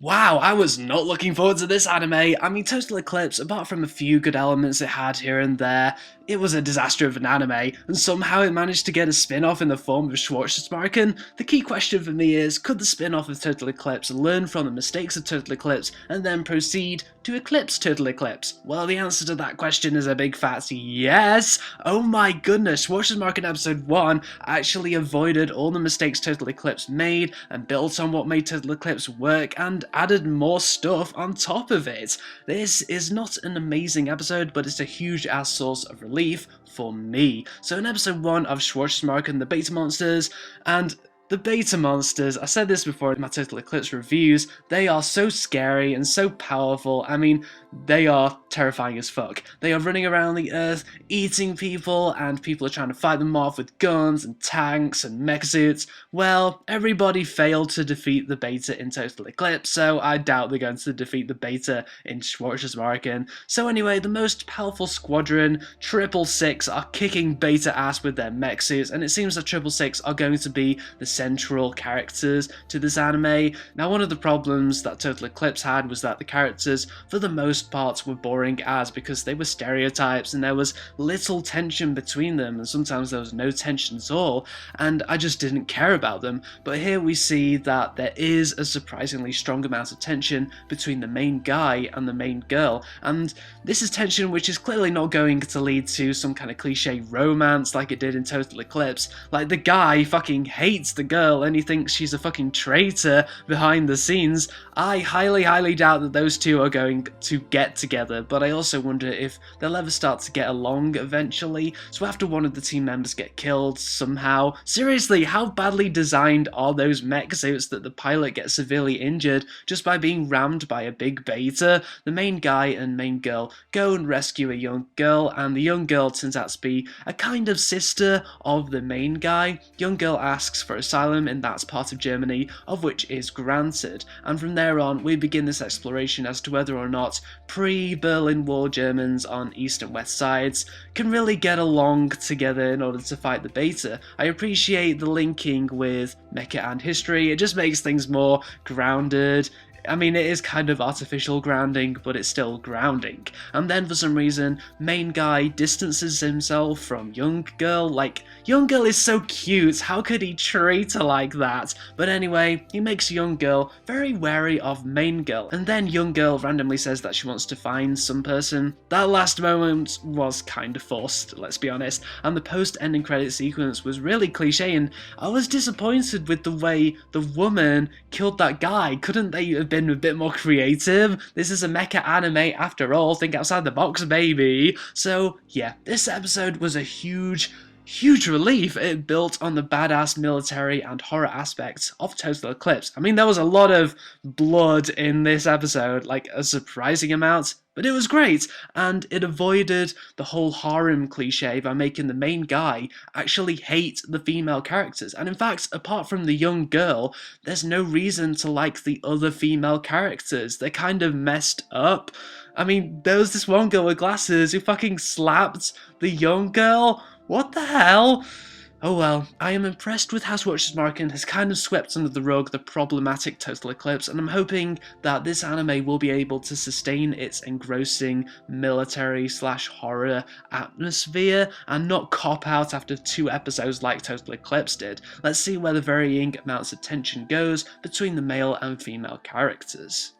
Wow, I was not looking forward to this anime. I mean, Total Eclipse, apart from a few good elements it had here and there, it was a disaster of an anime, and somehow it managed to get a spin-off in the form of Schwarzesmarken. The key question for me is, could the spin-off of Total Eclipse learn from the mistakes of Total Eclipse and then proceed to eclipse Total Eclipse? Well, the answer to that question is a big fat yes! Oh my goodness, Schwarzesmarken episode 1 actually avoided all the mistakes Total Eclipse made and built on what made Total Eclipse work and added more stuff on top of it. This is not an amazing episode, but it's a huge ass source of relief for me. So in episode 1 of Schwarzesmarken, the beta monsters, and the beta monsters, I said this before in my Total Eclipse reviews, they are so scary and so powerful. I mean, they are terrifying as fuck. They are running around the earth, eating people, and people are trying to fight them off with guns and tanks and mech suits. Well, everybody failed to defeat the beta in Total Eclipse, so I doubt they're going to defeat the beta in Schwarzesmarken. So anyway, the most powerful squadron, 666, are kicking beta ass with their mech suits, and it seems that 666 are going to be the central characters to this anime. Now, one of the problems that Total Eclipse had was that the characters, for the most part, were boring as because they were stereotypes and there was little tension between them, and sometimes there was no tension at all, and I just didn't care about them. But here we see that there is a surprisingly strong amount of tension between the main guy and the main girl, and this is tension which is clearly not going to lead to some kind of cliche romance like it did in Total Eclipse. Like, the guy fucking hates the girl and he thinks she's a fucking traitor behind the scenes. I highly doubt that those two are going to get together, but I also wonder if they'll ever start to get along eventually. So after one of the team members get killed somehow, seriously, how badly designed are those mech suits that the pilot gets severely injured just by being rammed by a big beta? The main guy and main girl go and rescue a young girl, and the young girl turns out to be a kind of sister of the main guy. Young girl asks for asylum in that part of Germany, of which is granted, and from there on we begin this exploration as to whether or not pre-Berlin Wall Germans on east and west sides can really get along together in order to fight the beta. I appreciate the linking with mecha and history, it just makes things more grounded. I mean, it is kind of artificial grounding, but it's still grounding. And then for some reason, main guy distances himself from young girl. Like, young girl is so cute, how could he treat her like that? But anyway, he makes young girl very wary of main girl. And then young girl randomly says that she wants to find some person. That last moment was kind of forced, let's be honest. And the post-ending credit sequence was really cliche, and I was disappointed with the way the woman killed that guy. Couldn't they have been a bit more creative? This is a mecha anime after all, think outside the box, baby. So yeah, this episode was a huge relief. It built on the badass military and horror aspects of Total Eclipse. I mean, there was a lot of blood in this episode, like a surprising amount, but it was great, and it avoided the whole harem cliche by making the main guy actually hate the female characters. And in fact, apart from the young girl, there's no reason to like the other female characters. They're kind of messed up. I mean, there was this one girl with glasses who fucking slapped the young girl. What the hell? Oh well, I am impressed with how Schwarzesmarken has kind of swept under the rug the problematic Total Eclipse, and I'm hoping that this anime will be able to sustain its engrossing military/horror atmosphere and not cop out after 2 episodes like Total Eclipse did. Let's see where the varying amounts of tension goes between the male and female characters.